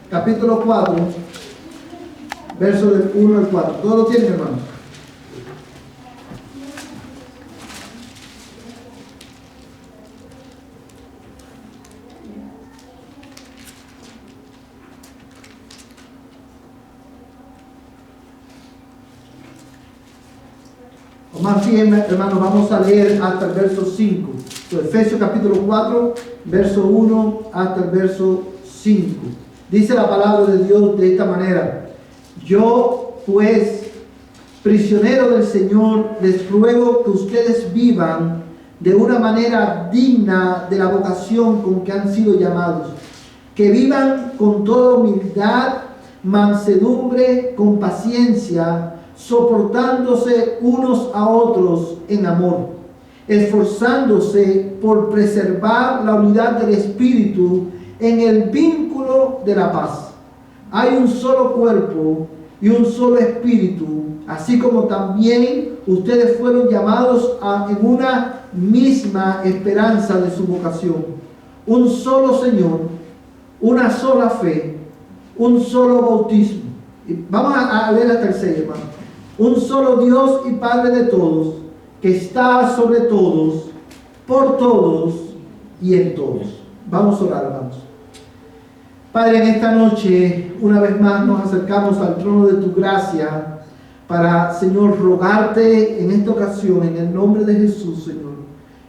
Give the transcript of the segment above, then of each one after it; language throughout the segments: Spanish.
capítulo 4, versos del 1 al 4. ¿Todos lo tienen, hermano? O más bien, hermanos, vamos a leer hasta el verso 5. Efesios capítulo 4, verso 1 hasta el verso 5. Dice la palabra de Dios de esta manera: yo, pues, prisionero del Señor, les ruego que ustedes vivan de una manera digna de la vocación con que han sido llamados, que vivan con toda humildad, mansedumbre, con paciencia, soportándose unos a otros en amor, esforzándose por preservar la unidad del Espíritu en el vínculo de la paz. Hay un solo cuerpo y un solo Espíritu, así como también ustedes fueron llamados en una misma esperanza de su vocación. Un solo Señor, una sola fe, un solo bautismo. Y vamos a leer hasta el 6, hermano. Un solo Dios y Padre de todos, que está sobre todos, por todos y en todos. Vamos a orar, hermanos. Padre, en esta noche, una vez más nos acercamos al trono de tu gracia para, Señor, rogarte en esta ocasión, en el nombre de Jesús, Señor,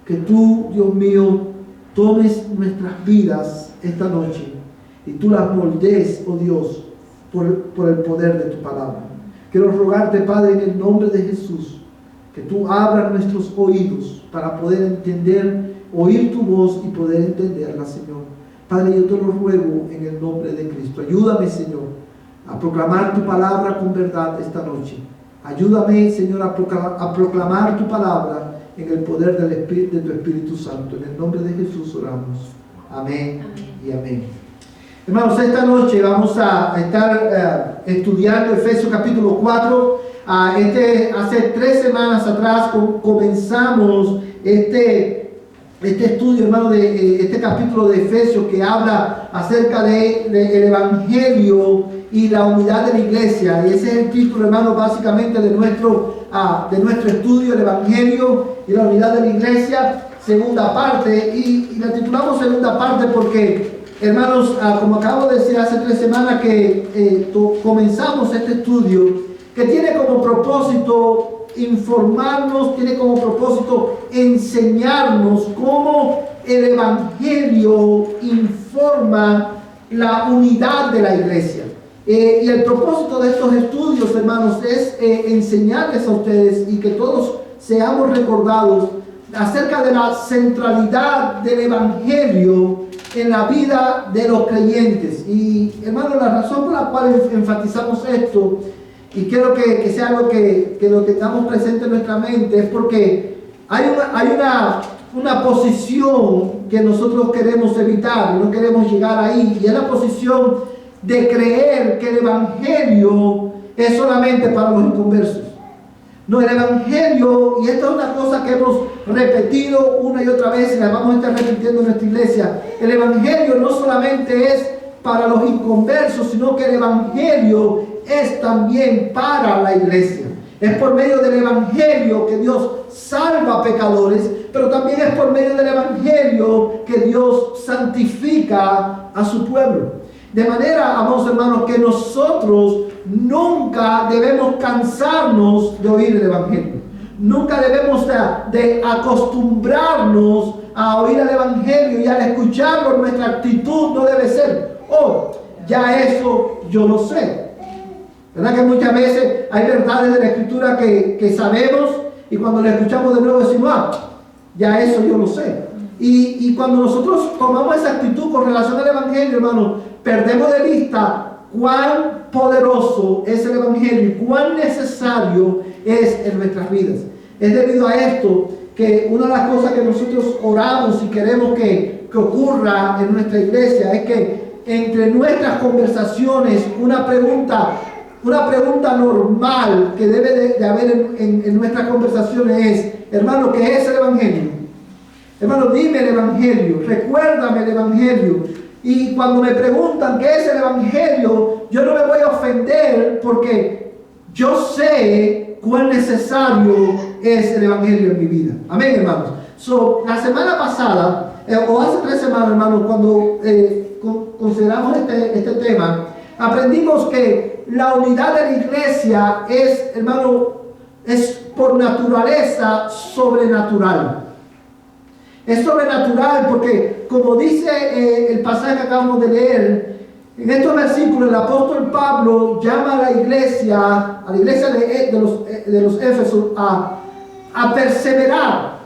que tú, Dios mío, tomes nuestras vidas esta noche y tú las moldees, oh Dios, por el poder de tu palabra. Quiero rogarte, Padre, en el nombre de Jesús, que tú abras nuestros oídos para poder entender, oír tu voz y poder entenderla, Señor. Padre, yo te lo ruego en el nombre de Cristo. Ayúdame, Señor, a proclamar tu palabra con verdad esta noche. Ayúdame, Señor, a proclamar tu palabra en el poder de tu Espíritu Santo. En el nombre de Jesús oramos. Amén, amén y amén. Hermanos, esta noche vamos a estar estudiando Efesios capítulo 4. Hace 3 semanas atrás comenzamos este estudio, hermano, de este capítulo de Efesios, que habla acerca del Evangelio y la unidad de la iglesia. Y ese es el título, hermano, básicamente de nuestro estudio, el Evangelio y la unidad de la iglesia, segunda parte. Y la titulamos segunda parte porque, hermanos, como acabo de decir hace 3 semanas que comenzamos este estudio, que tiene como propósito informarnos, tiene como propósito enseñarnos cómo el Evangelio informa la unidad de la iglesia. Y el propósito de estos estudios, hermanos, es enseñarles a ustedes y que todos seamos recordados acerca de la centralidad del Evangelio en la vida de los creyentes. Y, hermanos, la razón por la cual enfatizamos esto, y quiero que sea algo que lo tengamos presente en nuestra mente, es porque hay una posición que nosotros queremos evitar, no queremos llegar ahí, y es la posición de creer que el Evangelio es solamente para los inconversos. No, el Evangelio, y esto es una cosa que hemos repetido una y otra vez y la vamos a estar repitiendo en nuestra iglesia, el Evangelio no solamente es para los inconversos, sino que el Evangelio es también para la iglesia. Es por medio del Evangelio que Dios salva a pecadores, pero también es por medio del Evangelio que Dios santifica a su pueblo. De manera, amados hermanos, que nosotros nunca debemos cansarnos de oír el Evangelio. Nunca debemos de acostumbrarnos a oír el Evangelio, y al escucharlo nuestra actitud no debe ser: oh, ya eso yo lo sé. ¿Verdad que muchas veces hay verdades de la Escritura que sabemos, y cuando la escuchamos de nuevo decimos: ya eso yo lo sé? Y cuando nosotros tomamos esa actitud con relación al Evangelio, hermano, perdemos de vista cuán poderoso es el Evangelio y cuán necesario es en nuestras vidas. Es debido a esto que una de las cosas que nosotros oramos y queremos que ocurra en nuestra iglesia es que entre nuestras conversaciones una pregunta normal que debe de haber en nuestras conversaciones es: hermano, ¿qué es el Evangelio? Hermano, dime el Evangelio, recuérdame el Evangelio. Y cuando me preguntan qué es el Evangelio, yo no me voy a ofender porque yo sé cuán necesario es el Evangelio en mi vida. Amén, hermanos. La semana pasada, o hace 3 semanas, hermanos, cuando consideramos este tema, aprendimos que la unidad de la iglesia es, hermano, es por naturaleza sobrenatural. Es sobrenatural porque, como dice el pasaje que acabamos de leer, en estos versículos el apóstol Pablo llama a la iglesia de los Éfesos a perseverar,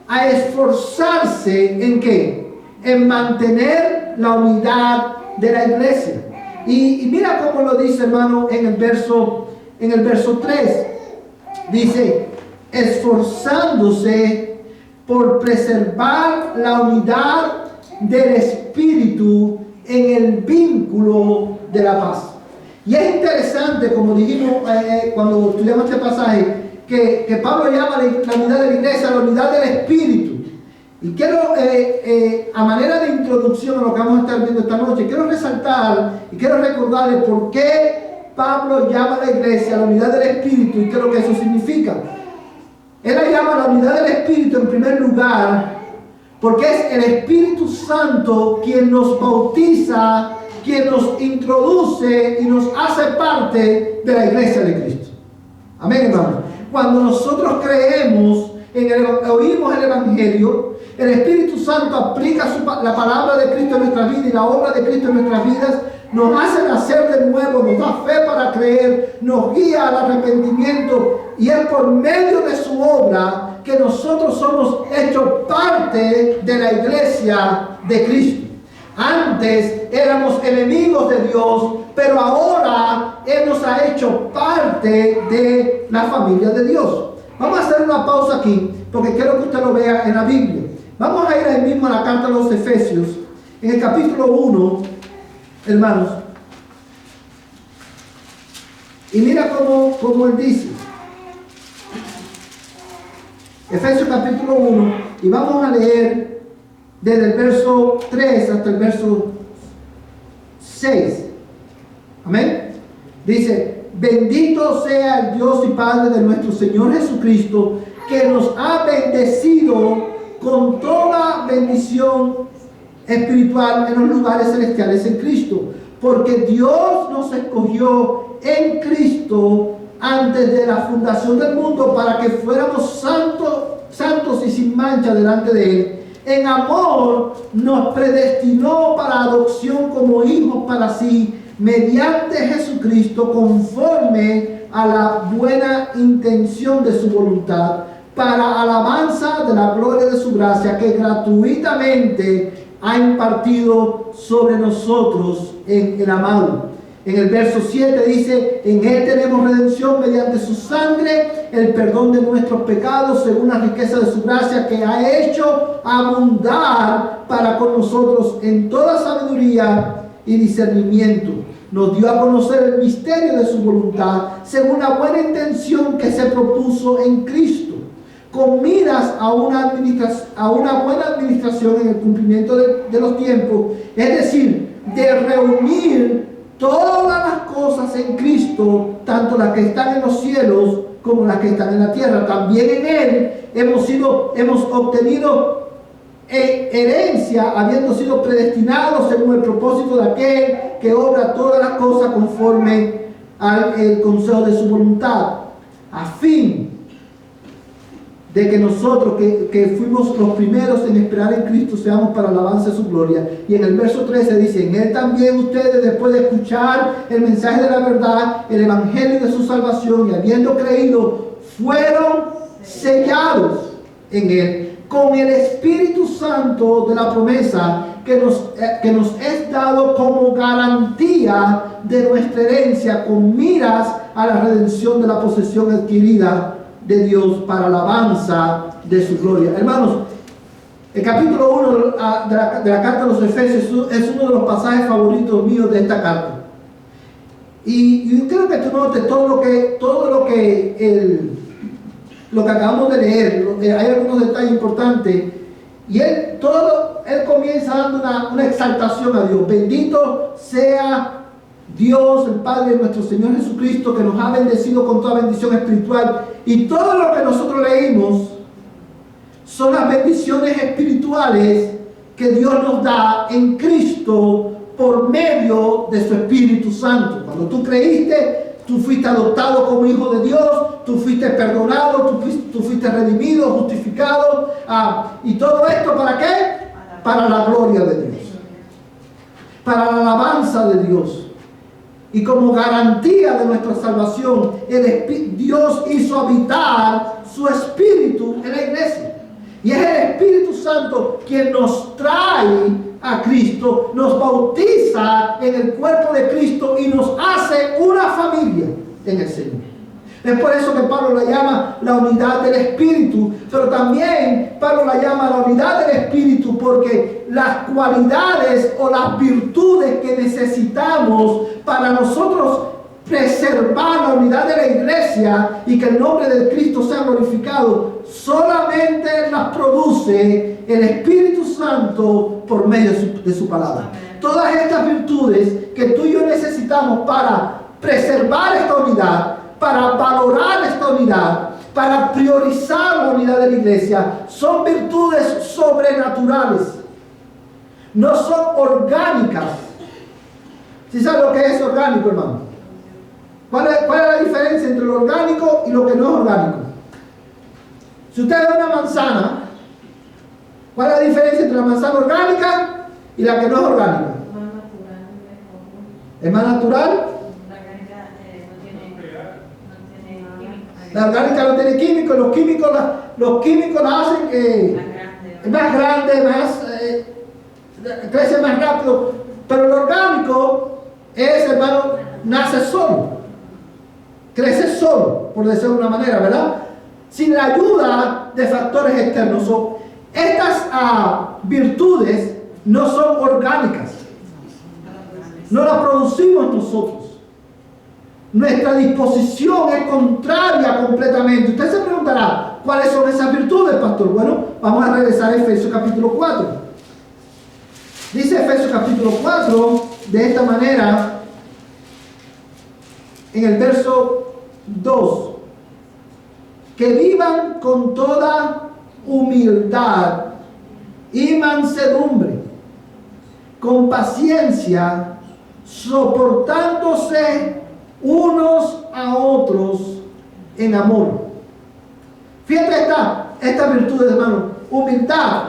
a esforzarse ¿en qué? En mantener la unidad de la iglesia. Y mira cómo lo dice, hermano, en el verso 3. Dice, esforzándose por preservar la unidad del Espíritu en el vínculo de la paz. Y es interesante, como dijimos cuando estudiamos este pasaje, que Pablo llama la unidad de la iglesia la unidad del Espíritu. Y quiero, a manera de introducción a lo que vamos a estar viendo esta noche, quiero resaltar y quiero recordarles por qué Pablo llama a la iglesia la unidad del Espíritu y qué es lo que eso significa. Él la llama la unidad del Espíritu en primer lugar porque es el Espíritu Santo quien nos bautiza, quien nos introduce y nos hace parte de la iglesia de Cristo. Amén, hermanos. Cuando nosotros creemos, oímos el Evangelio, el Espíritu Santo aplica la palabra de Cristo en nuestras vidas y la obra de Cristo en nuestras vidas, nos hace nacer de nuevo, nos da fe para creer, nos guía al arrepentimiento y es por medio de su obra que nosotros somos hechos parte de la iglesia de Cristo. Antes éramos enemigos de Dios, pero ahora Él nos ha hecho parte de la familia de Dios. Vamos a hacer una pausa aquí, porque quiero que usted lo vea en la Biblia. Vamos a ir ahí mismo a la carta a los Efesios, en el capítulo 1, hermanos. Y mira cómo él dice. Efesios capítulo 1, y vamos a leer desde el verso 3 hasta el verso 6. Amén. Dice, bendito sea el Dios y Padre de nuestro Señor Jesucristo, que nos ha bendecido con toda bendición espiritual en los lugares celestiales en Cristo, porque Dios nos escogió en Cristo antes de la fundación del mundo para que fuéramos santos y sin mancha delante de Él. En amor nos predestinó para adopción como hijos para sí, mediante Jesucristo, conforme a la buena intención de su voluntad, para alabanza de la gloria de su gracia, que gratuitamente ha impartido sobre nosotros en el amado. En el verso 7 dice, en Él tenemos redención mediante su sangre, el perdón de nuestros pecados, según la riqueza de su gracia, que ha hecho abundar para con nosotros en toda sabiduría y discernimiento. Nos dio a conocer el misterio de su voluntad, según la buena intención que se propuso en Cristo, con miras a una buena administración en el cumplimiento de los tiempos, es decir, de reunir todas las cosas en Cristo, tanto las que están en los cielos como las que están en la tierra. También en Él hemos obtenido herencia, habiendo sido predestinados según el propósito de aquel que obra todas las cosas conforme al consejo de su voluntad, a fin de que nosotros que fuimos los primeros en esperar en Cristo seamos para alabanza de su gloria. Y en el verso 13 dice, en Él también ustedes, después de escuchar el mensaje de la verdad, el evangelio de su salvación, y habiendo creído, fueron sellados en Él con el Espíritu Santo de la promesa que nos es dado como garantía de nuestra herencia, con miras a la redención de la posesión adquirida de Dios para alabanza de su gloria. Hermanos, el capítulo 1 de la carta a los Efesios es uno de los pasajes favoritos míos de esta carta. Y yo quiero que tú notes todo lo que acabamos de leer. Hay algunos detalles importantes. Y todo él comienza dando una exaltación a Dios. Bendito sea Dios, el Padre de nuestro Señor Jesucristo, que nos ha bendecido con toda bendición espiritual. Y todo lo que nosotros leímos son las bendiciones espirituales que Dios nos da en Cristo por medio de su Espíritu Santo. Cuando tú creíste, tú fuiste adoptado como hijo de Dios, tú fuiste perdonado, tú fuiste redimido, justificado. ¿Y todo esto para qué? Para la gloria de Dios, para la alabanza de Dios. Y como garantía de nuestra salvación, Dios hizo habitar su Espíritu en la iglesia. Y es el Espíritu Santo quien nos trae a Cristo, nos bautiza en el cuerpo de Cristo y nos hace una familia en el Señor. Es por eso que Pablo la llama la unidad del Espíritu, pero también Pablo la llama la unidad del Espíritu porque las cualidades o las virtudes que necesitamos para nosotros preservar la unidad de la iglesia y que el nombre de Cristo sea glorificado, solamente las produce el Espíritu Santo por medio de su palabra. Todas estas virtudes que tú y yo necesitamos para preservar esta unidad, para valorar esta unidad, para priorizar la unidad de la iglesia, son virtudes sobrenaturales, no son orgánicas. ¿Sí sabe lo que es orgánico, hermano? ¿Cuál es la diferencia entre lo orgánico y lo que no es orgánico? Si usted ve una manzana, ¿cuál es la diferencia entre la manzana orgánica y la que no es orgánica? ¿Es más natural? La orgánica no tiene químicos, los químicos la hacen más grande, crece más rápido. Pero lo orgánico es, hermano, nace solo, crece solo, por decirlo de una manera, ¿verdad? Sin la ayuda de factores externos. Estas virtudes no son orgánicas, no las producimos nosotros. Nuestra disposición es contraria completamente. Usted se preguntará, ¿cuáles son esas virtudes, pastor? Bueno, vamos a regresar a Efesios capítulo 4. Dice Efesios capítulo 4 de esta manera, en el verso 2, que vivan con toda humildad y mansedumbre, con paciencia, soportándose unos a otros en amor. Fíjate esta virtud, hermano: humildad,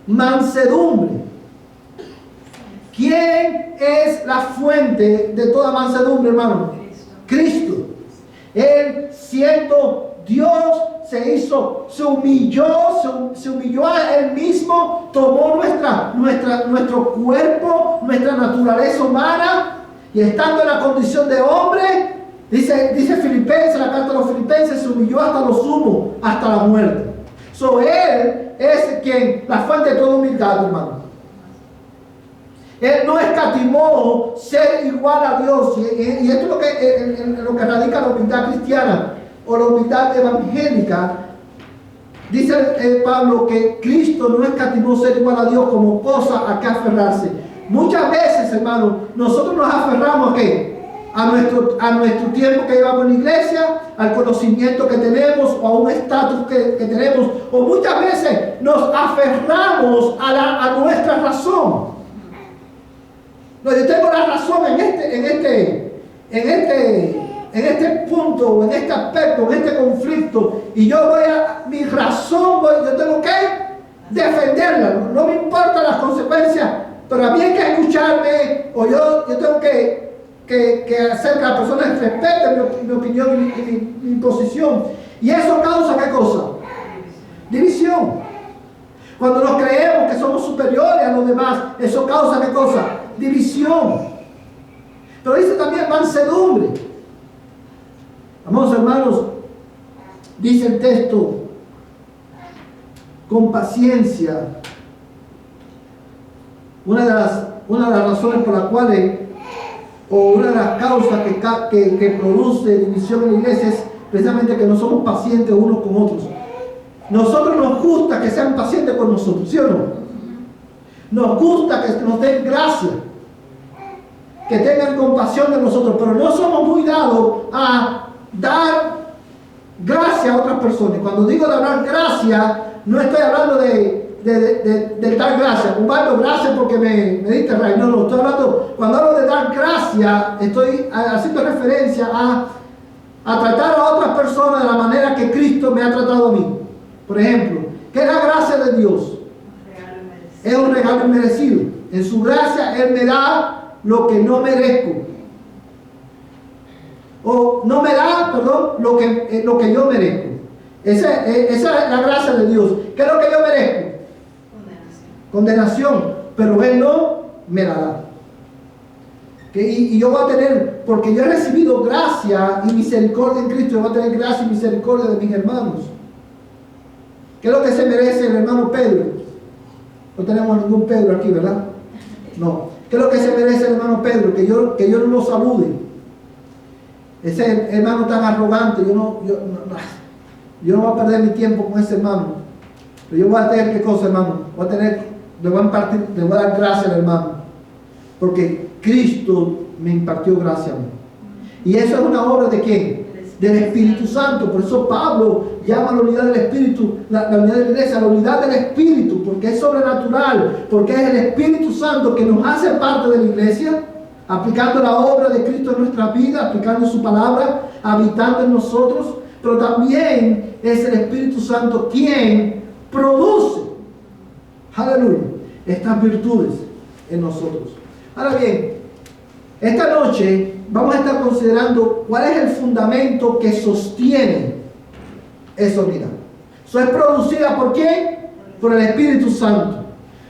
mansedumbre. ¿Quién es la fuente de toda mansedumbre, hermano? Cristo. Él, siendo Dios, se humilló a Él mismo, tomó nuestro cuerpo, nuestra naturaleza humana, y estando en la condición de hombre, dice Filipenses, la carta a los Filipenses, se humilló hasta lo sumo, hasta la muerte. Él es la fuente de toda humildad, hermano. Él no escatimó ser igual a Dios, y esto es lo que radica la humildad cristiana o la humildad evangélica. Dice Pablo que Cristo no escatimó ser igual a Dios como cosa a que aferrarse. Muchas veces, hermano, nosotros nos aferramos ¿a qué? A nuestro tiempo que llevamos en la iglesia, al conocimiento que tenemos o a un estatus que tenemos, o muchas veces nos aferramos a nuestra razón. No, yo tengo la razón en este punto, o en este aspecto, en este conflicto, y yo yo tengo que defenderla, no me importan las consecuencias, pero a mí hay que escucharme, o yo tengo que hacer que las personas respeten mi opinión y mi posición. Y eso causa ¿qué cosa? División. Cuando nos creemos que somos superiores a los demás, eso causa ¿qué cosa? División. Pero dice también mansedumbre. Amados hermanos, dice el texto, con paciencia. Una de las razones por las cuales, o una de las causas que produce división en la iglesia, es precisamente que no somos pacientes unos con otros. Nosotros nos gusta que sean pacientes con nosotros, ¿sí o no? Nos gusta que nos den gracia, que tengan compasión de nosotros, pero no somos muy dados a dar gracia a otras personas. Cuando digo de dar gracia, no estoy hablando de dar gracia. Humano, gracias porque me diste raíz. No, estoy hablando, cuando hablo de dar gracia, estoy haciendo referencia a tratar a otras personas de la manera que Cristo me ha tratado a mí. Por ejemplo, ¿qué es la gracia de Dios? Es un regalo inmerecido. En su gracia Él me da lo que no merezco. O no me da, perdón, lo que yo merezco. Esa es la gracia de Dios. ¿Qué es lo que yo merezco? Condenación. Pero Él no me la da. Y yo voy a tener, porque yo he recibido gracia y misericordia en Cristo, yo voy a tener gracia y misericordia de mis hermanos. ¿Qué es lo que se merece el hermano Pedro? No tenemos ningún Pedro aquí, ¿verdad? No. ¿Qué es lo que se merece el hermano Pedro? Que yo no lo salude. Ese hermano tan arrogante, yo no voy a perder mi tiempo con ese hermano. Pero yo voy a tener, ¿qué cosa, hermano? Le voy a dar gracias al hermano. Porque Cristo me impartió gracia a mí. Y eso es una obra ¿de quién? Del Espíritu Santo. Por eso Pablo llama a la unidad del Espíritu, la unidad de la iglesia, la unidad del Espíritu, porque es sobrenatural, porque es el Espíritu Santo que nos hace parte de la iglesia, aplicando la obra de Cristo en nuestra vida, aplicando su palabra, habitando en nosotros, pero también es el Espíritu Santo quien produce, aleluya, estas virtudes en nosotros. Ahora bien, esta noche vamos a estar considerando cuál es el fundamento que sostiene esa unidad. Eso es producida ¿por quién? Por el Espíritu Santo.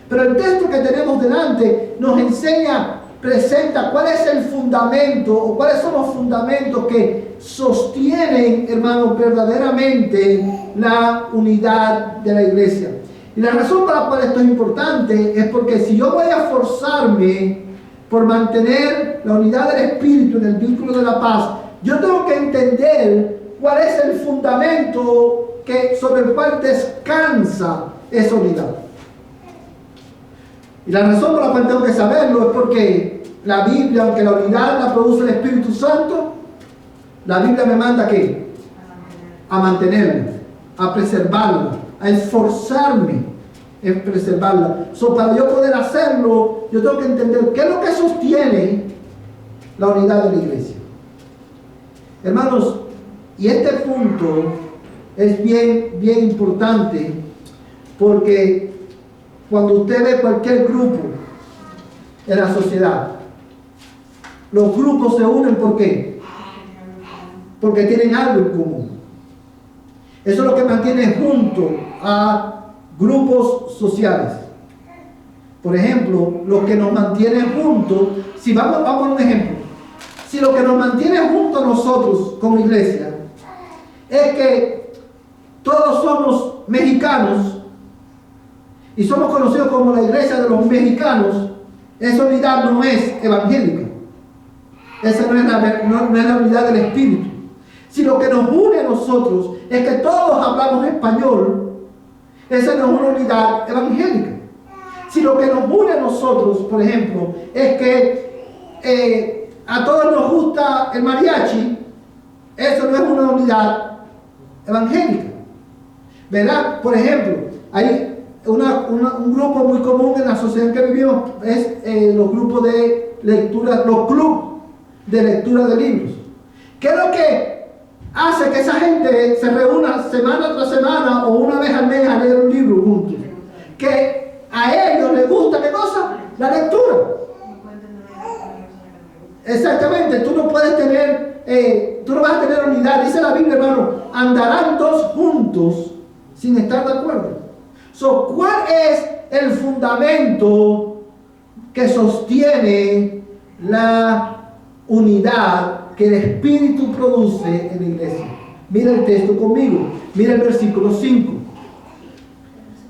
Pero el texto que tenemos delante nos enseña, presenta cuál es el fundamento o cuáles son los fundamentos que sostienen, hermanos, verdaderamente la unidad de la iglesia. Y la razón por la cual esto es importante es porque si yo voy a forzarme por mantener la unidad del Espíritu en el vínculo de la paz, yo tengo que entender cuál es el fundamento sobre el cual descansa esa unidad. Y la razón por la cual tengo que saberlo es porque la Biblia, aunque la unidad la produce el Espíritu Santo, la Biblia me manda ¿qué? A mantenerla, a preservarla, a esforzarme en preservarla. Para yo poder hacerlo, yo tengo que entender qué es lo que sostiene la unidad de la iglesia. Hermanos, y este punto es bien importante, porque cuando usted ve cualquier grupo en la sociedad, los grupos se unen ¿por qué? Porque tienen algo en común. Eso es lo que mantiene junto a grupos sociales. Por ejemplo, lo que nos mantiene juntos, si vamos a un ejemplo, si lo que nos mantiene juntos nosotros como iglesia es que todos somos mexicanos y somos conocidos como la iglesia de los mexicanos, esa unidad no es evangélica. Esa no es la unidad del Espíritu. Si lo que nos une a nosotros es que todos hablamos español, esa no es una unidad evangélica. Si lo que nos une a nosotros, por ejemplo, es que a todos nos gusta el mariachi, eso no es una unidad evangélica. ¿Verdad? Por ejemplo, hay un grupo muy común en la sociedad en que vivimos, es los grupos de lectura, los clubes de lectura de libros. ¿Qué es lo que hace que esa gente se reúna semana tras semana o una vez al mes a leer un libro juntos? Que a ellos les gusta, ¿qué cosa? La lectura. Exactamente, tú no puedes tener, tú no vas a tener unidad. Dice la Biblia, hermano, andarán dos juntos sin estar de acuerdo. ¿Cuál es el fundamento que sostiene la unidad que el Espíritu produce en la iglesia? Mira el texto conmigo, mira el versículo 5.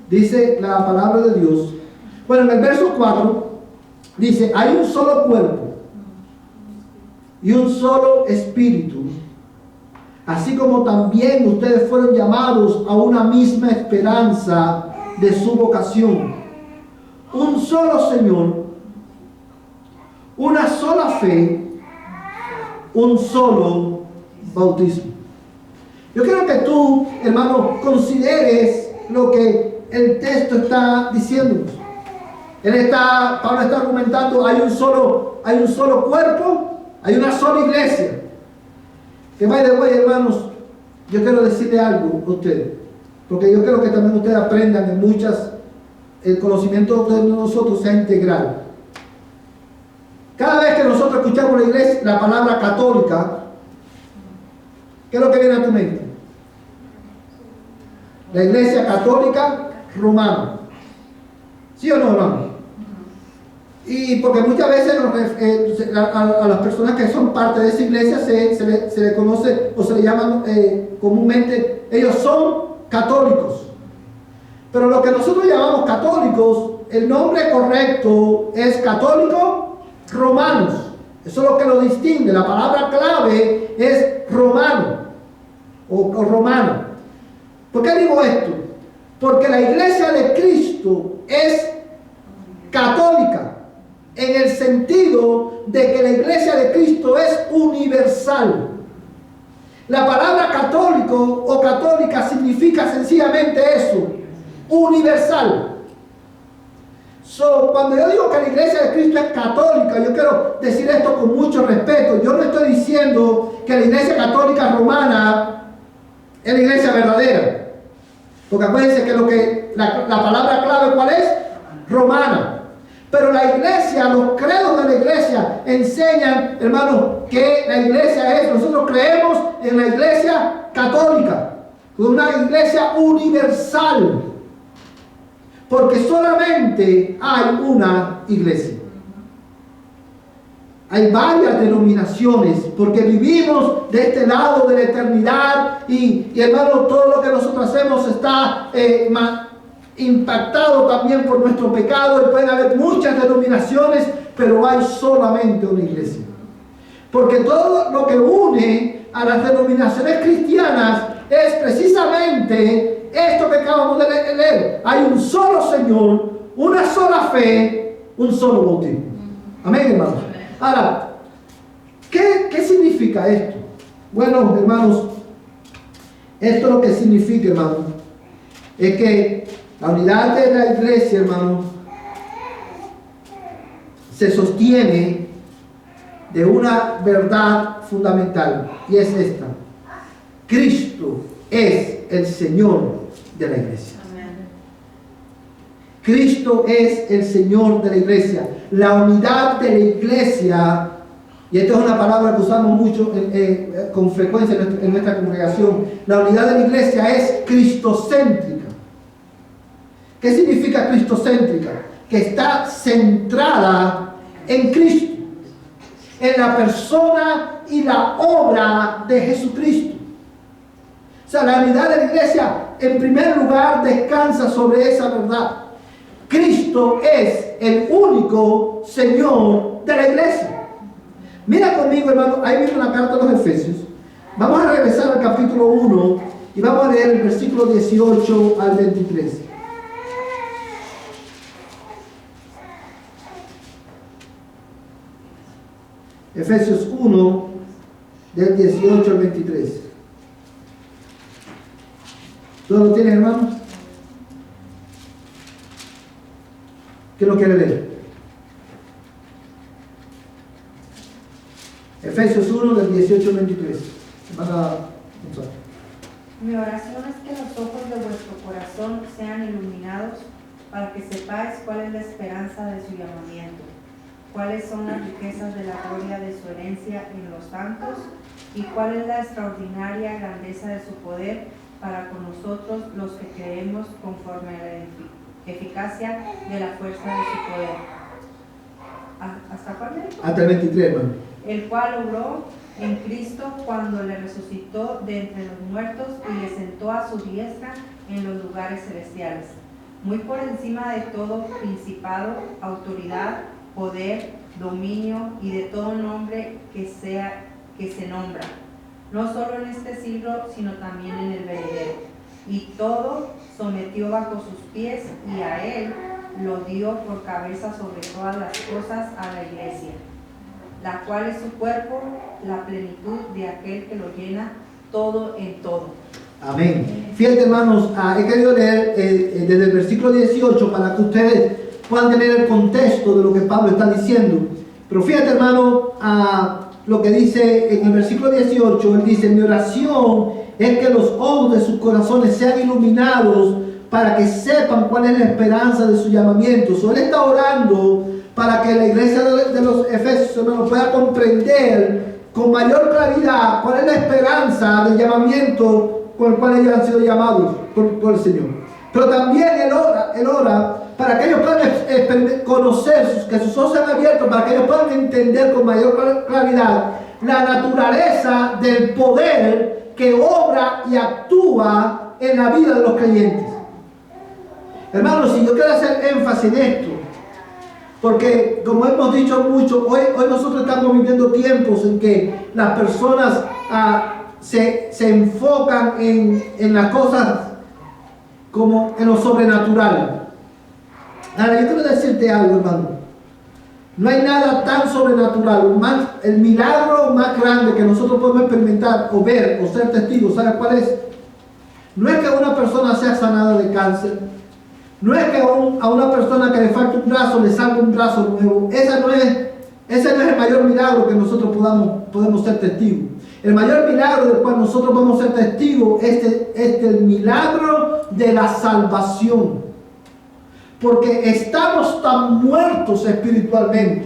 Dice la palabra de Dios. Bueno, en el verso 4 dice, hay un solo cuerpo y un solo espíritu, así como también ustedes fueron llamados a una misma esperanza de su vocación. Un solo Señor, una sola fe, un solo bautismo. Yo quiero que tú, hermano, consideres lo que el texto está diciéndonos. Pablo está argumentando, hay un solo cuerpo, hay una sola iglesia. Que by the way, hermanos, yo quiero decirle algo a ustedes, porque yo quiero que también ustedes aprendan el conocimiento de nosotros sea integral. Cada vez que nosotros escuchamos la iglesia, la palabra católica, ¿qué es lo que viene a tu mente? La iglesia católica romana. ¿Sí o no, hermano? Y porque muchas veces a las personas que son parte de esa iglesia se le conoce o se le llaman comúnmente, ellos son católicos. Pero lo que nosotros llamamos católicos, el nombre correcto es católico romanos. Eso es lo que lo distingue. La palabra clave es romano o romano. ¿Por qué digo esto? Porque la iglesia de Cristo es católica, en el sentido de que la iglesia de Cristo es universal. La palabra católico o católica significa sencillamente eso, universal. Cuando yo digo que la iglesia de Cristo es católica, yo quiero decir esto con mucho respeto. Yo no estoy diciendo que la iglesia católica romana es la iglesia verdadera. Porque acuérdense que la palabra clave, ¿cuál es? Romana. Pero la iglesia, los credos de la iglesia enseñan, hermanos, que la iglesia es, nosotros creemos en la iglesia católica, una iglesia universal. Porque solamente hay una iglesia. Hay varias denominaciones, porque vivimos de este lado de la eternidad y hermano, todo lo que nosotros hacemos está impactado también por nuestro pecado, y pueden haber muchas denominaciones, pero hay solamente una iglesia. Porque todo lo que une a las denominaciones cristianas es precisamente esto que acabamos de leer. Hay un solo Señor, una sola fe, un solo bautismo. Amén, hermanos. Ahora, ¿qué significa esto? Bueno, hermanos, esto lo que significa, hermanos, es que la unidad de la iglesia, hermanos, se sostiene de una verdad fundamental, y es esta: Cristo es el Señor de la iglesia. Cristo es el Señor de la iglesia. La unidad de la iglesia, y esta es una palabra que usamos mucho con frecuencia en nuestra congregación, la unidad de la iglesia es cristocéntrica. ¿Qué significa cristocéntrica? Que está centrada en Cristo, en la persona y la obra de Jesucristo. O sea, la unidad de la iglesia, en primer lugar, descansa sobre esa verdad. Cristo es el único Señor de la iglesia. Mira conmigo, hermano, ahí mismo en la carta de los Efesios. Vamos a regresar al capítulo 1 y vamos a leer el versículo 18 al 23. Efesios 1, del 18 al 23. ¿Todo lo tienes, hermano? ¿Qué lo quiere leer? Efesios 1, del 18 al 23. Mi oración es que los ojos de vuestro corazón sean iluminados para que sepáis cuál es la esperanza de su llamamiento, cuáles son las riquezas de la gloria de su herencia en los santos y cuál es la extraordinaria grandeza de su poder para con nosotros los que creemos, conforme a la eficacia de la fuerza de su poder. ¿Hasta cuándo? Hasta el 23, hermano. El cual obró en Cristo cuando le resucitó de entre los muertos y le sentó a su diestra en los lugares celestiales, muy por encima de todo principado, autoridad, poder, dominio y de todo nombre que se nombra, no solo en este siglo, sino también en el venidero. Y todo sometió bajo sus pies, y a él lo dio por cabeza sobre todas las cosas a la iglesia, la cual es su cuerpo, la plenitud de aquel que lo llena todo en todo. Amén. Fíjate, hermanos, he querido leer desde el versículo 18 para que ustedes puedan tener el contexto de lo que Pablo está diciendo. Pero fíjate, hermano, lo que dice en el versículo 18. Él dice: mi oración es que los ojos de sus corazones sean iluminados para que sepan cuál es la esperanza de su llamamiento. Él está orando para que la iglesia de los Efesios, hermanos, pueda comprender con mayor claridad cuál es la esperanza del llamamiento con el cual ellos han sido llamados por el Señor. Pero también Él ora para que ellos puedan conocer, que sus ojos sean abiertos, para que ellos puedan entender con mayor claridad la naturaleza del poder que obra y actúa en la vida de los creyentes. Hermanos, si yo quiero hacer énfasis en esto, porque como hemos dicho mucho, hoy nosotros estamos viviendo tiempos en que las personas se enfocan en las cosas como en lo sobrenatural. Ahora, yo quiero decirte algo, hermano. No hay nada tan sobrenatural. El milagro más grande que nosotros podemos experimentar o ver o ser testigos, ¿sabes cuál es? No es que una persona sea sanada de cáncer. No es que a una persona que le falta un brazo le salga un brazo nuevo. Ese no es el mayor milagro que nosotros podemos ser testigos. El mayor milagro del cual nosotros podemos ser testigos es el milagro de la salvación. Porque estamos tan muertos espiritualmente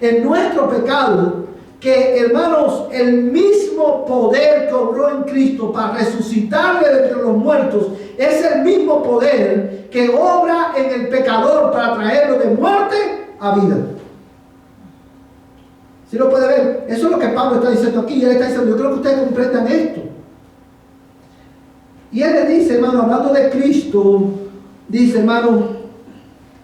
en nuestro pecado que, hermanos, el mismo poder que obró en Cristo para resucitarle de entre los muertos es el mismo poder que obra en el pecador para traerlo de muerte a vida. ¿Sí lo puede ver? Eso es lo que Pablo está diciendo aquí. Él está diciendo: yo creo que ustedes comprendan esto. Y él le dice, hermano, hablando de Cristo, dice, hermano,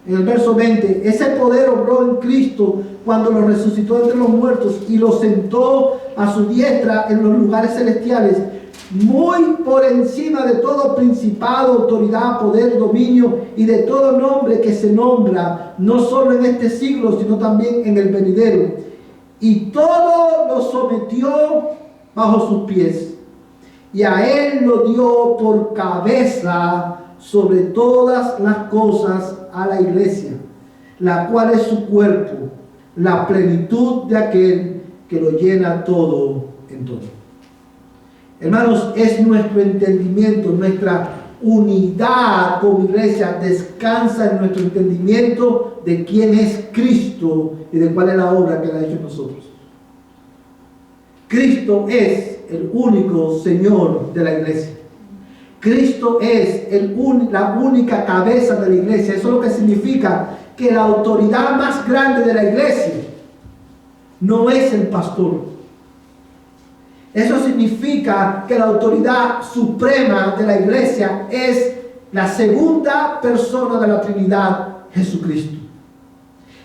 en el verso 20, ese poder obró en Cristo cuando lo resucitó entre los muertos y lo sentó a su diestra en los lugares celestiales, muy por encima de todo principado, autoridad, poder, dominio y de todo nombre que se nombra, no solo en este siglo, sino también en el venidero. Y todo lo sometió bajo sus pies, y a él lo dio por cabeza sobre todas las cosas a la iglesia, la cual es su cuerpo, la plenitud de aquel que lo llena todo en todo. Hermanos, es nuestro entendimiento, nuestra unidad como iglesia descansa en nuestro entendimiento de quién es Cristo y de cuál es la obra que Él ha hecho en nosotros. Cristo es el único Señor de la iglesia. Cristo es la única cabeza de la iglesia. Eso es lo que significa que la autoridad más grande de la iglesia no es el pastor. Eso significa que la autoridad suprema de la iglesia es la segunda persona de la Trinidad, Jesucristo.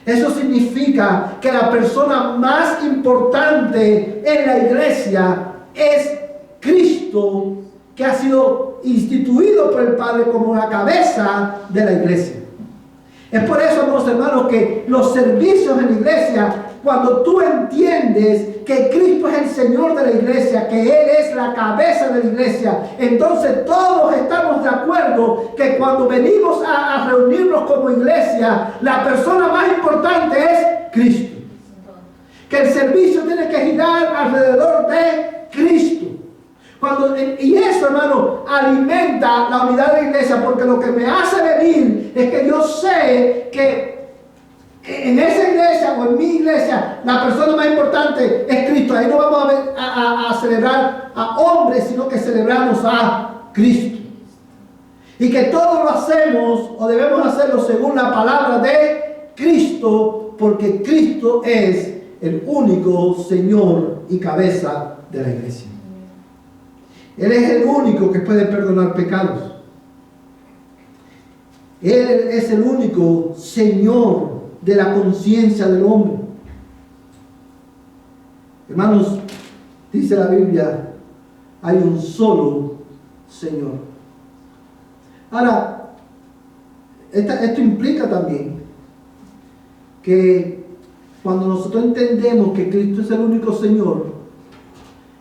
Eso significa que la persona más importante en la iglesia es Cristo, que ha sido instituido por el Padre como la cabeza de la iglesia. Es por eso, hermanos, que los servicios en la iglesia, cuando tú entiendes que Cristo es el Señor de la iglesia, que Él es la cabeza de la iglesia, entonces todos estamos de acuerdo que cuando venimos a reunirnos como iglesia, la persona más importante es Cristo. Que el servicio tiene que girar alrededor de Cristo. Y eso, hermano, alimenta la unidad de la iglesia, porque lo que me hace venir es que yo sé que en esa iglesia o en mi iglesia la persona más importante es Cristo. Ahí no vamos a celebrar a hombres, sino que celebramos a Cristo. Y que todo lo hacemos o debemos hacerlo según la palabra de Cristo, porque Cristo es el único Señor y cabeza de la iglesia. Él es el único que puede perdonar pecados. Él es el único Señor de la conciencia del hombre. Hermanos, dice la Biblia, hay un solo Señor. Ahora, esto implica también que cuando nosotros entendemos que Cristo es el único Señor,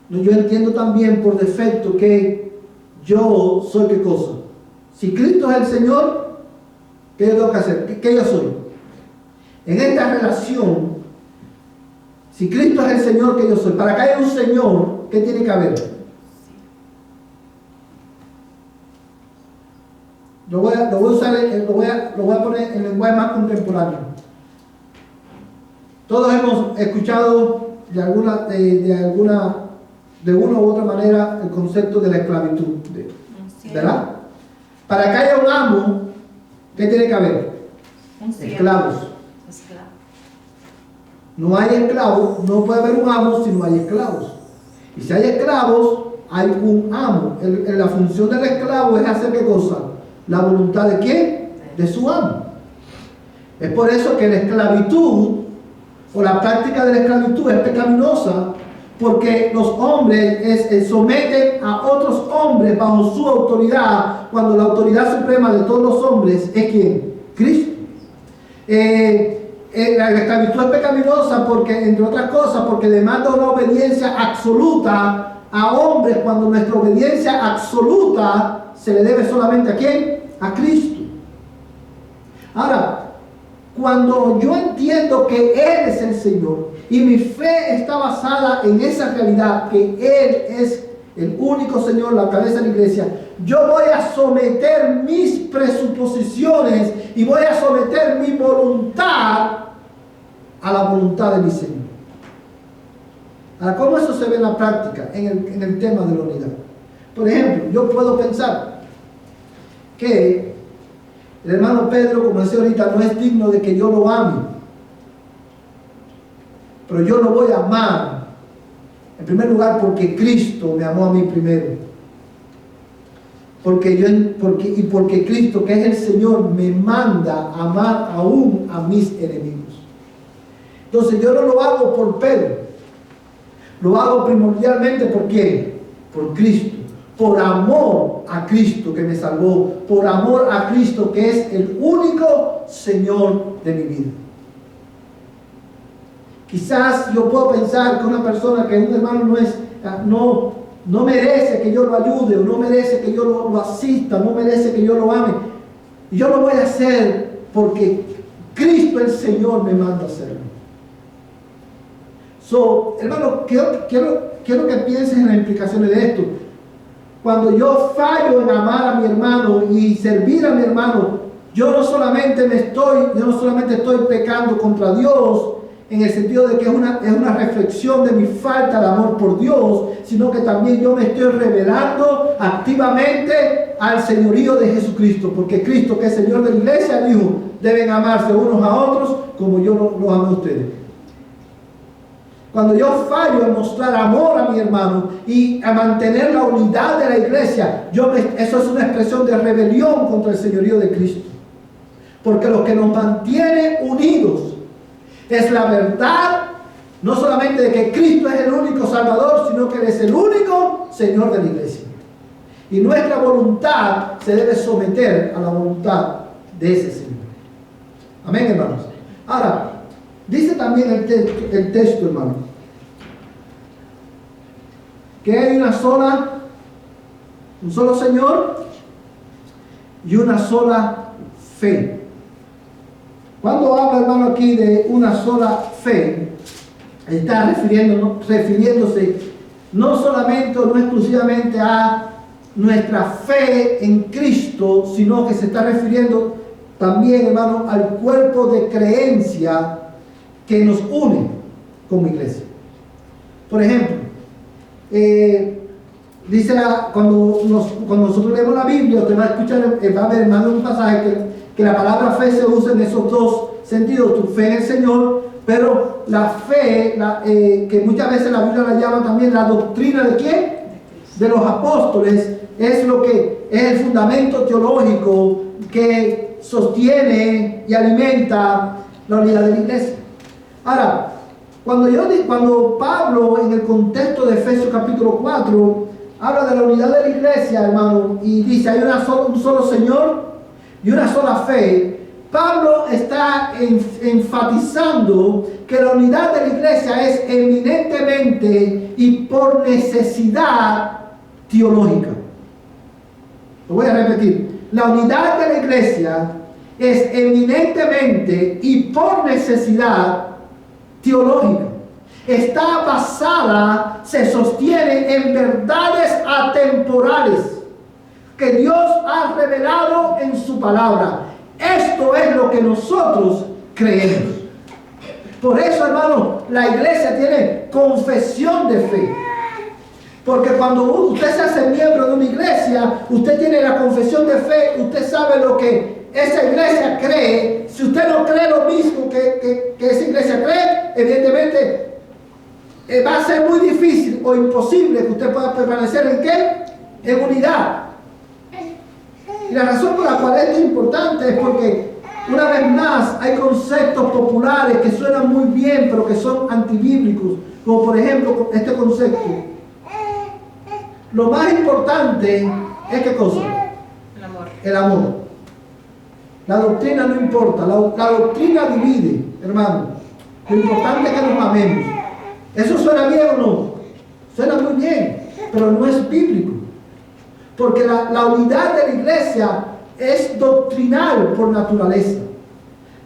yo entiendo también por defecto que yo soy ¿qué cosa? Si Cristo es el Señor, ¿qué yo tengo que hacer? ¿Qué yo soy? En esta relación, si Cristo es el Señor, ¿qué yo soy? Para que haya un Señor, ¿qué tiene que haber? Lo voy a poner en lenguaje más contemporáneo. Todos hemos escuchado de una u otra manera el concepto de la esclavitud, ¿verdad? Para que haya un amo, ¿qué tiene que haber? Esclavos. No hay esclavos, no puede haber un amo si no hay esclavos. Y si hay esclavos, hay un amo. La función del esclavo es hacer ¿qué cosa? La voluntad ¿de quién? De su amo. Es por eso que la esclavitud o la práctica de la esclavitud es pecaminosa, porque los hombres someten a otros hombres bajo su autoridad, cuando la autoridad suprema de todos los hombres es ¿quién? Cristo. La esclavitud es pecaminosa porque, entre otras cosas, porque demanda una obediencia absoluta a hombres, cuando nuestra obediencia absoluta se le debe solamente ¿a quién? A Cristo. Ahora, cuando yo entiendo que Él es el Señor y mi fe está basada en esa realidad, que Él es el único Señor, la cabeza de la iglesia, yo voy a someter mis presuposiciones y voy a someter mi voluntad a la voluntad de mi Señor. Ahora, ¿cómo eso se ve en la práctica, en el tema de la unidad? Por ejemplo, yo puedo pensar que el hermano Pedro, como decía ahorita, no es digno de que yo lo ame, pero yo lo voy a amar, en primer lugar, porque Cristo me amó a mí primero. Porque Cristo, que es el Señor, me manda a amar aún a mis enemigos. Entonces yo no lo hago por Pedro, lo hago primordialmente ¿por quién? Por Cristo. Por amor a Cristo que me salvó, por amor a Cristo que es el único Señor de mi vida. Quizás yo puedo pensar que una persona, que un hermano no merece que yo lo ayude, o no merece que yo lo asista, no merece que yo lo ame. Y yo lo voy a hacer porque Cristo el Señor me manda a hacerlo. Hermano, quiero que pienses en las implicaciones de esto. Cuando yo fallo en amar a mi hermano y servir a mi hermano, yo no solamente estoy pecando contra Dios, en el sentido de que es una reflexión de mi falta de amor por Dios, sino que también yo me estoy revelando activamente al señorío de Jesucristo, porque Cristo, que es Señor de la iglesia, dijo, deben amarse unos a otros como yo los amo a ustedes. Cuando yo fallo en mostrar amor a mi hermano y a mantener la unidad de la iglesia, eso es una expresión de rebelión contra el señorío de Cristo. Porque lo que nos mantiene unidos es la verdad, no solamente de que Cristo es el único Salvador, sino que Él es el único Señor de la iglesia. Y nuestra voluntad se debe someter a la voluntad de ese Señor. Amén, hermanos. Ahora, dice también el texto, hermano, que hay un solo Señor y una sola fe. Cuando habla, hermano, aquí de una sola fe, está refiriéndose no solamente o no exclusivamente a nuestra fe en Cristo, sino que se está refiriendo también, hermano, al cuerpo de creencia que nos une como iglesia. Por ejemplo, dice cuando nosotros leemos la Biblia, usted va a escuchar, va a ver, hermano, un pasaje que la palabra fe se usa en esos dos sentidos: tu fe en el Señor, pero la fe, que muchas veces la Biblia la llama también la doctrina de ¿quién? De los apóstoles, es lo que es el fundamento teológico que sostiene y alimenta la unidad de la iglesia. Ahora, Cuando Pablo, en el contexto de Efesios capítulo 4, habla de la unidad de la iglesia, hermano, y dice, hay un solo Señor y una sola fe, Pablo está enfatizando que la unidad de la iglesia es eminentemente y por necesidad teológica. Lo voy a repetir. La unidad de la iglesia es eminentemente y por necesidad teológica. Está basada, se sostiene en verdades atemporales que Dios ha revelado en su palabra. Esto es lo que nosotros creemos. Por eso, hermano, la iglesia tiene confesión de fe. Porque cuando usted se hace miembro de una iglesia, usted tiene la confesión de fe, usted sabe lo que esa iglesia cree. Si usted no cree lo mismo que esa iglesia cree, evidentemente va a ser muy difícil o imposible que usted pueda permanecer ¿en qué? En unidad. Y la razón por la cual esto es importante es porque, una vez más, hay conceptos populares que suenan muy bien, pero que son antibíblicos, como por ejemplo este concepto. Lo más importante es ¿qué cosa? El amor. El amor. La doctrina no importa, la doctrina divide, hermano. Lo importante es que nos amemos. ¿Eso suena bien o no? Suena muy bien, pero no es bíblico. Porque la unidad de la iglesia es doctrinal por naturaleza.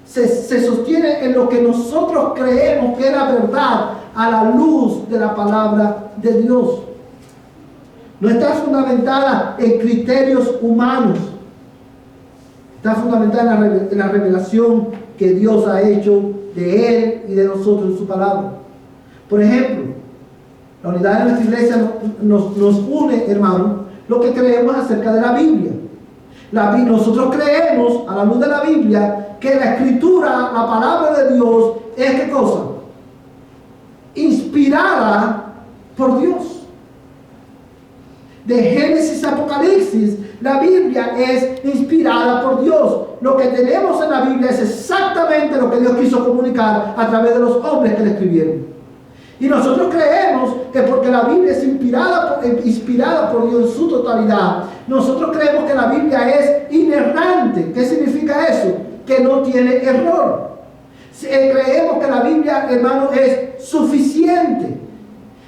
Se sostiene en lo que nosotros creemos que es la verdad a la luz de la palabra de Dios. No está fundamentada en criterios humanos. Está fundamentada en la revelación que Dios ha hecho de Él y de nosotros en su palabra. Por ejemplo, la unidad de nuestra iglesia nos une, hermano, lo que creemos acerca de la Biblia. Nosotros creemos, a la luz de la Biblia, que la Escritura, la palabra de Dios, es ¿qué cosa? Inspirada por Dios. De Génesis a Apocalipsis, la Biblia es inspirada por Dios. Lo que tenemos en la Biblia es exactamente lo que Dios quiso comunicar a través de los hombres que la escribieron. Y nosotros creemos que porque la Biblia es inspirada por Dios en su totalidad, nosotros creemos que la Biblia es inerrante. ¿Qué significa eso? Que no tiene error. Creemos que la Biblia, hermano, es suficiente.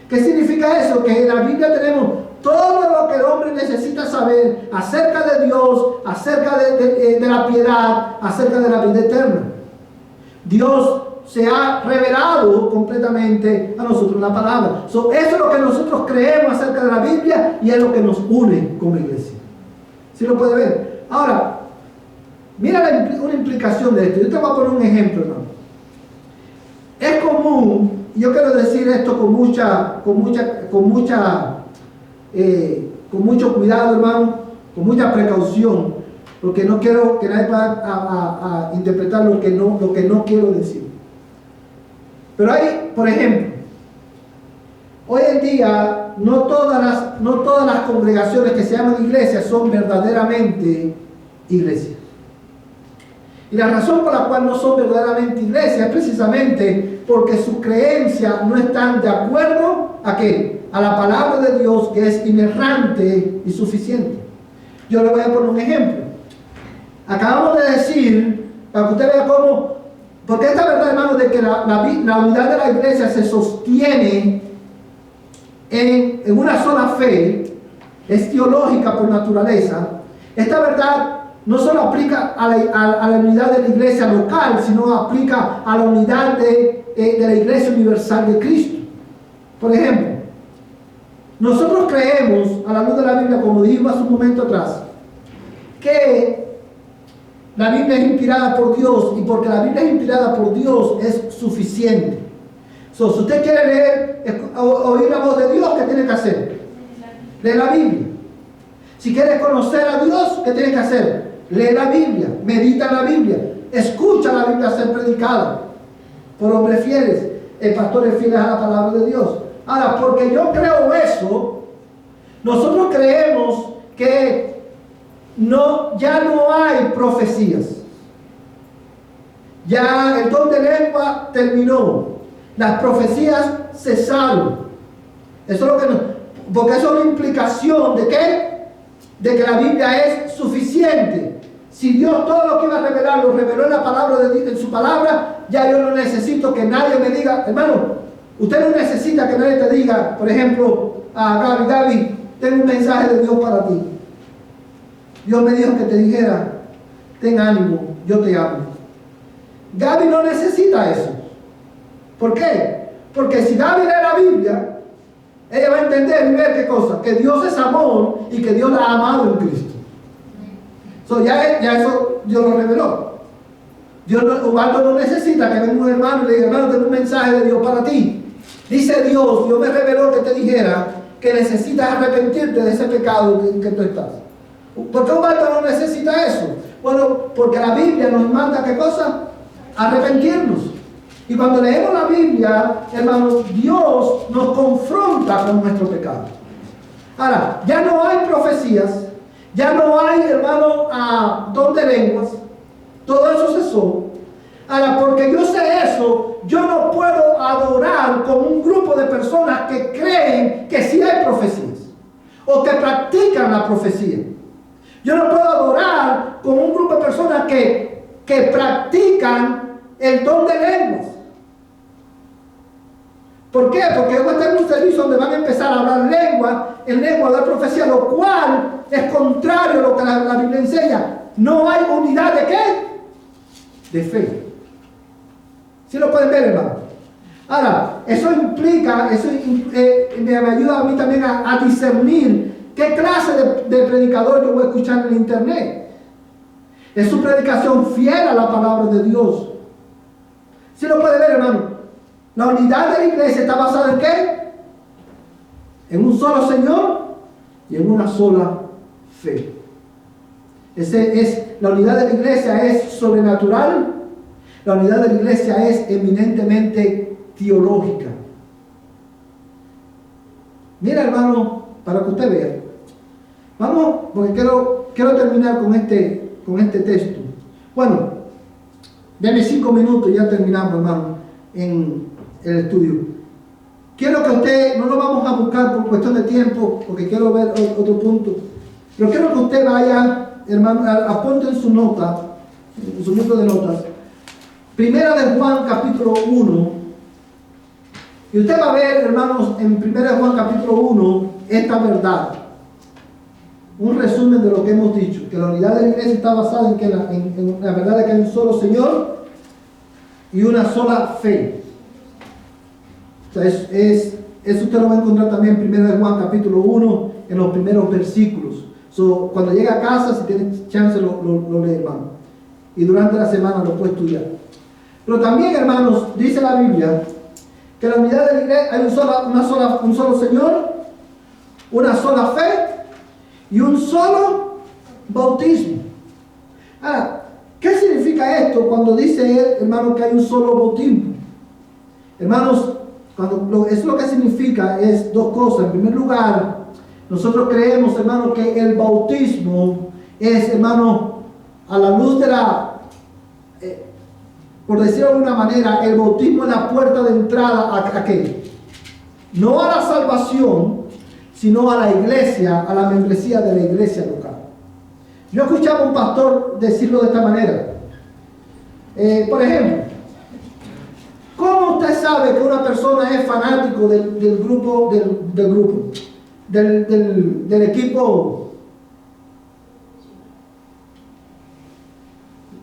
¿Qué significa eso? Que en la Biblia tenemos todo lo que el hombre necesita saber acerca de Dios, acerca de la piedad, acerca de la vida eterna. Dios se ha revelado completamente a nosotros la palabra. Eso es lo que nosotros creemos acerca de la Biblia y es lo que nos une como iglesia. ¿Sí lo puede ver? Ahora, mira una implicación de esto. Yo te voy a poner un ejemplo, hermano. Es común, y yo quiero decir esto con mucho cuidado, hermano, con mucha precaución, porque no quiero que nadie vaya a interpretar lo que no quiero decir. Pero hay, por ejemplo, hoy en día no todas las congregaciones que se llaman iglesias son verdaderamente iglesias. Y la razón por la cual no son verdaderamente iglesias es precisamente porque sus creencias no están de acuerdo ¿a qué? A la palabra de Dios, que es inerrante y suficiente. Yo le voy a poner un ejemplo. Acabamos de decir, para que usted vea cómo, porque esta verdad, hermano, de que la unidad de la iglesia se sostiene en una sola fe, es teológica por naturaleza. Esta verdad no solo aplica a la unidad de la iglesia local, sino aplica a la unidad de la iglesia universal de Cristo. Por ejemplo, nosotros creemos, a la luz de la Biblia, como dijimos hace un momento atrás, que la Biblia es inspirada por Dios, y porque la Biblia es inspirada por Dios es suficiente. Si usted quiere leer, oír la voz de Dios, ¿qué tiene que hacer? Leer la Biblia. Si quiere conocer a Dios, ¿qué tiene que hacer? Lee la Biblia, medita en la Biblia, escucha la Biblia ser predicada por hombres fieles, pastores fieles a la palabra de Dios. Ahora, porque yo creo eso, nosotros creemos que ya no hay profecías. Ya el don de lengua terminó. Las profecías cesaron. Eso es lo que porque eso es una implicación de ¿qué? De que la Biblia es suficiente. Si Dios todo lo que iba a revelar lo reveló en la palabra de Dios, en su palabra, ya yo no necesito que nadie me diga, hermano, usted no necesita que nadie te diga, por ejemplo, a Gaby, tengo un mensaje de Dios para ti. Dios me dijo que te dijera, ten ánimo, yo te amo. Gaby no necesita eso. ¿Por qué? Porque si Gaby lee la Biblia, ella va a entender y ver qué cosa, que Dios es amor y que Dios la ha amado en Cristo. Ya eso Dios lo reveló. Ubaldo no necesita que venga un hermano y le diga, hermano, tengo un mensaje de Dios para ti. Dice Dios me reveló que te dijera que necesitas arrepentirte de ese pecado en que tú estás. ¿Por qué Ubaldo no necesita eso? Bueno, porque la Biblia nos manda ¿qué cosa? Arrepentirnos. Y cuando leemos la Biblia, hermanos, Dios nos confronta con nuestro pecado. Ahora, ya no hay profecías, ya no hay, hermano, don de lenguas, todo eso cesó. Ahora, porque yo sé eso, yo no puedo adorar con un grupo de personas que creen que sí hay profecías o que practican la profecía. Yo no puedo adorar con un grupo de personas que practican el don de lenguas. ¿Por qué? Porque va a estar en un servicio donde van a empezar a hablar en lengua de profecía, lo cual es contrario a lo que la Biblia enseña. No hay unidad de ¿qué? De fe. ¿Sí lo pueden ver, hermano? Ahora, eso implica, me ayuda a mí también a discernir qué clase de predicador yo voy a escuchar en internet. ¿Es su predicación fiel a la palabra de Dios? ¿Sí lo puede ver, hermano? La unidad de la iglesia está basada en ¿qué? En un solo Señor y en una sola fe. La unidad de la iglesia es sobrenatural. La unidad de la iglesia es eminentemente teológica. Mira, hermano, para que usted vea. Vamos, porque quiero terminar con este texto. Bueno, denme 5 minutos y ya terminamos, hermano, en el estudio. Quiero que usted, no lo vamos a buscar por cuestión de tiempo, porque quiero ver otro punto, pero quiero que usted vaya, hermano, apunte en su nota, en su libro de notas, Primera de Juan capítulo 1, y usted va a ver, hermanos, en Primera de Juan capítulo 1, esta verdad, un resumen de lo que hemos dicho, que la unidad de la iglesia está basada en la verdad de que hay un solo Señor y una sola fe. O sea, eso usted lo va a encontrar también en 1 Juan capítulo 1, en los primeros versículos. Cuando llegue a casa, si tiene chance, lo lee, hermano. Y durante la semana lo puede estudiar. Pero también, hermanos, dice la Biblia que en la unidad de la iglesia hay un solo Señor, una sola fe y un solo bautismo. Ahora, ¿qué significa esto cuando dice él, hermano, que hay un solo bautismo? Hermanos, eso lo que significa es dos cosas. En primer lugar, nosotros creemos, hermano, que el bautismo es, hermano, a la luz de por decirlo de alguna manera, el bautismo es la puerta de entrada ¿a qué? No a la salvación, sino a la iglesia, a la membresía de la iglesia local. Yo escuchaba a un pastor decirlo de esta manera. Por ejemplo, ¿cómo usted sabe que una persona es fanático del equipo,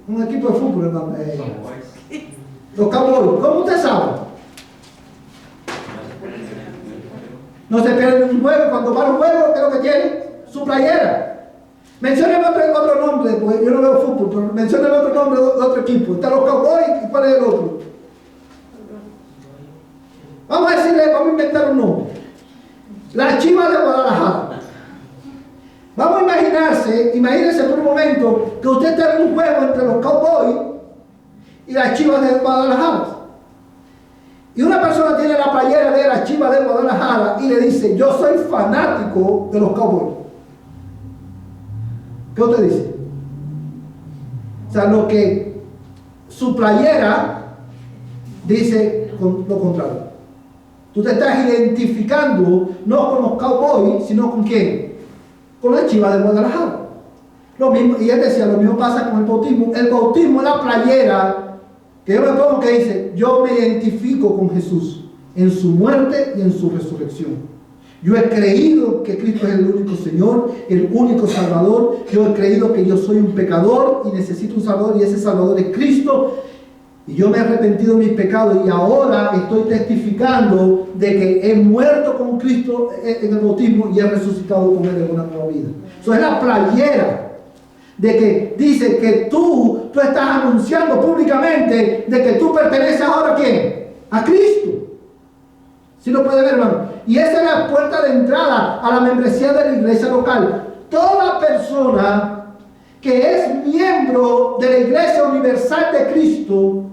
un equipo de fútbol, hermano? Los Cowboys? ¿Cómo usted sabe? No se pierde un juego. Cuando va al juego, ¿qué es lo que tiene? Su playera. Mencióneme otro nombre, pues yo no veo fútbol, pero mencióneme otro nombre de otro equipo. Están los Cowboys, ¿y cuál es el otro? Vamos a inventar un nombre. Las Chivas de Guadalajara. Vamos a imagínense por un momento que usted está en un juego entre los Cowboys y las Chivas de Guadalajara. Y una persona tiene la playera de las Chivas de Guadalajara y le dice, yo soy fanático de los Cowboys. ¿Qué usted dice? O sea, lo que su playera dice lo contrario. Tú te estás identificando no con los Cowboys, sino con ¿quién? Con la Chivas de Guadalajara. Lo mismo, y él decía, lo mismo pasa con el bautismo. El bautismo es la playera que yo me pongo que dice, yo me identifico con Jesús en su muerte y en su resurrección. Yo he creído que Cristo es el único Señor, el único Salvador. Yo he creído que yo soy un pecador y necesito un Salvador, y ese Salvador es Cristo. Y yo me he arrepentido de mis pecados y ahora estoy testificando de que he muerto con Cristo en el bautismo y he resucitado con Él en una nueva vida. Eso es la playera de que dice que tú estás anunciando públicamente de que tú perteneces ahora ¿a quién? A Cristo. ¿Sí lo puede ver, hermano? Y esa es la puerta de entrada a la membresía de la iglesia local. Toda persona que es miembro de la Iglesia Universal de Cristo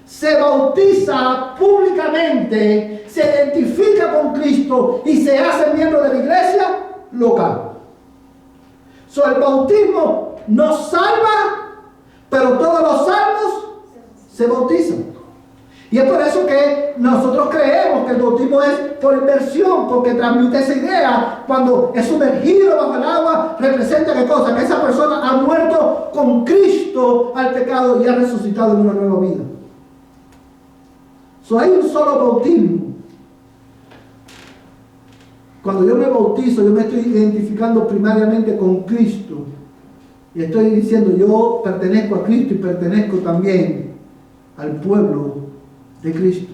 se bautiza públicamente, se identifica con Cristo y se hace miembro de la iglesia local. El bautismo nos salva, pero todos los salvos se bautizan. Y es por eso que nosotros creemos que el bautismo es por inmersión, porque transmite esa idea. Cuando es sumergido bajo el agua, representa ¿qué cosa? Que esa persona ha muerto con Cristo al pecado y ha resucitado en una nueva vida. Hay un solo bautismo. Cuando yo me bautizo, yo me estoy identificando primariamente con Cristo. Y estoy diciendo, yo pertenezco a Cristo y pertenezco también al pueblo de Cristo.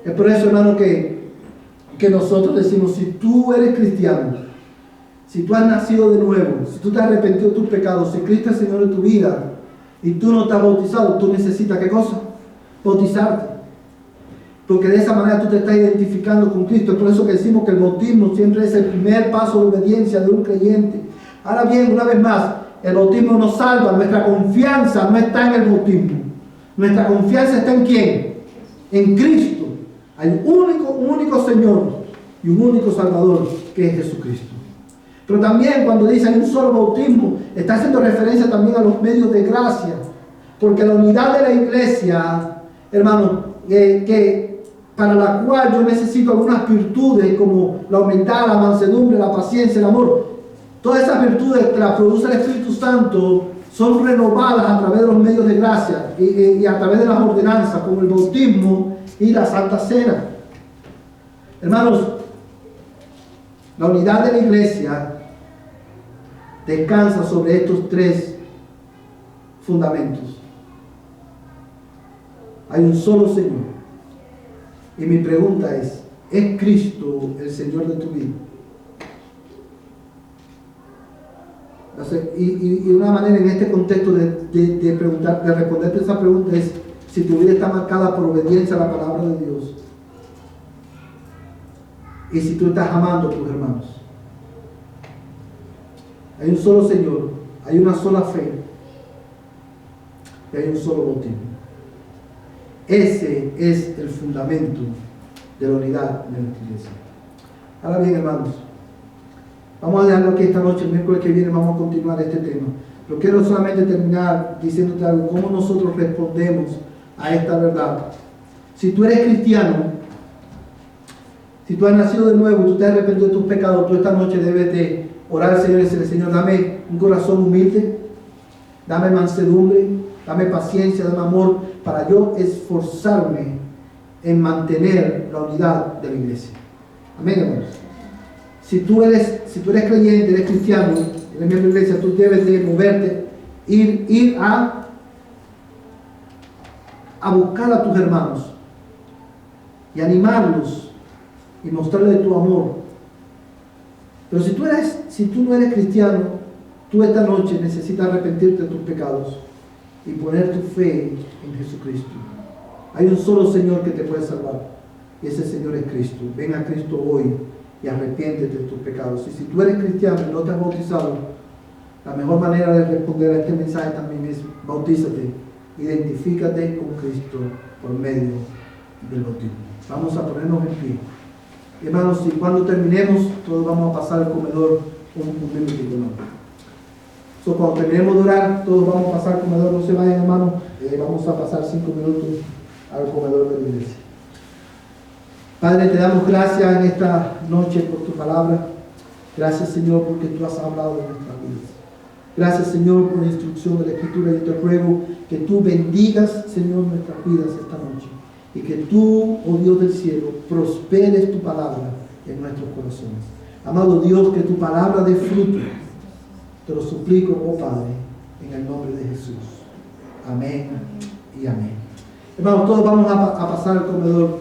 Es por eso, hermano, que nosotros decimos, si tú eres cristiano, si tú has nacido de nuevo, si tú te has arrepentido de tus pecados, si Cristo es el Señor de tu vida y tú no estás bautizado, tú necesitas ¿qué cosa? Bautizarte. Porque de esa manera tú te estás identificando con Cristo. Es por eso que decimos que el bautismo siempre es el primer paso de obediencia de un creyente. Ahora bien, una vez más, el bautismo nos salva. Nuestra confianza no está en el bautismo. Nuestra confianza está en ¿quién? En Cristo. Hay un único Señor y un único Salvador, que es Jesucristo. Pero también cuando dice hay un solo bautismo, está haciendo referencia también a los medios de gracia. Porque la unidad de la iglesia, hermano, que para la cual yo necesito algunas virtudes como la humildad, la mansedumbre, la paciencia, el amor. Todas esas virtudes que las produce el Espíritu Santo son renovadas a través de los medios de gracia y a través de las ordenanzas como el bautismo y la Santa Cena. Hermanos, la unidad de la iglesia descansa sobre estos tres fundamentos. Hay un solo Señor. Y mi pregunta es Cristo el Señor de tu vida? Y una manera en este contexto de responderte esa pregunta es si tu vida está marcada por obediencia a la palabra de Dios. Y si tú estás amando a tus hermanos. Hay un solo Señor, hay una sola fe y hay un solo bautismo. Ese es el fundamento de la unidad de nuestra iglesia. Ahora bien, hermanos, vamos a dejarlo aquí esta noche. El miércoles que viene vamos a continuar este tema. Pero quiero solamente terminar diciéndote algo. ¿Cómo nosotros respondemos a esta verdad? Si tú eres cristiano, si tú has nacido de nuevo y tú te has arrepentido de tus pecados, tú esta noche debes de orar al Señor y decirle: Señor, dame un corazón humilde, dame mansedumbre, dame paciencia, dame amor, para yo esforzarme en mantener la unidad de la iglesia. Amén, hermanos. Si tú eres creyente, eres cristiano, eres miembro de la iglesia, tú debes de moverte, ir a buscar a tus hermanos y animarlos y mostrarles tu amor. Pero si tú no eres cristiano, tú esta noche necesitas arrepentirte de tus pecados y poner tu fe en Jesucristo. Hay un solo Señor que te puede salvar y ese Señor es Cristo. Ven a Cristo hoy y arrepiéntete de tus pecados. Y si tú eres cristiano y no te has bautizado, la mejor manera de responder a este mensaje también es: bautízate, identifícate con Cristo por medio del bautismo. Vamos a ponernos en pie. Hermanos, y cuando terminemos, todos vamos a pasar al comedor un minutito, ¿no? Cuando terminemos de orar, todos vamos a pasar al comedor. No se vayan, hermanos, vamos a pasar 5 minutos al comedor de la iglesia. Padre, te damos gracias en esta noche por tu palabra. Gracias, Señor, porque tú has hablado de nuestras vidas. Gracias, Señor, por la instrucción de la Escritura. Y te ruego que tú bendigas, Señor, nuestras vidas esta noche. Y que tú, oh Dios del cielo, prosperes tu palabra en nuestros corazones. Amado Dios, que tu palabra dé fruto. Te lo suplico, oh Padre, en el nombre de Jesús. Amén y amén. Hermanos, todos vamos a pasar al comedor.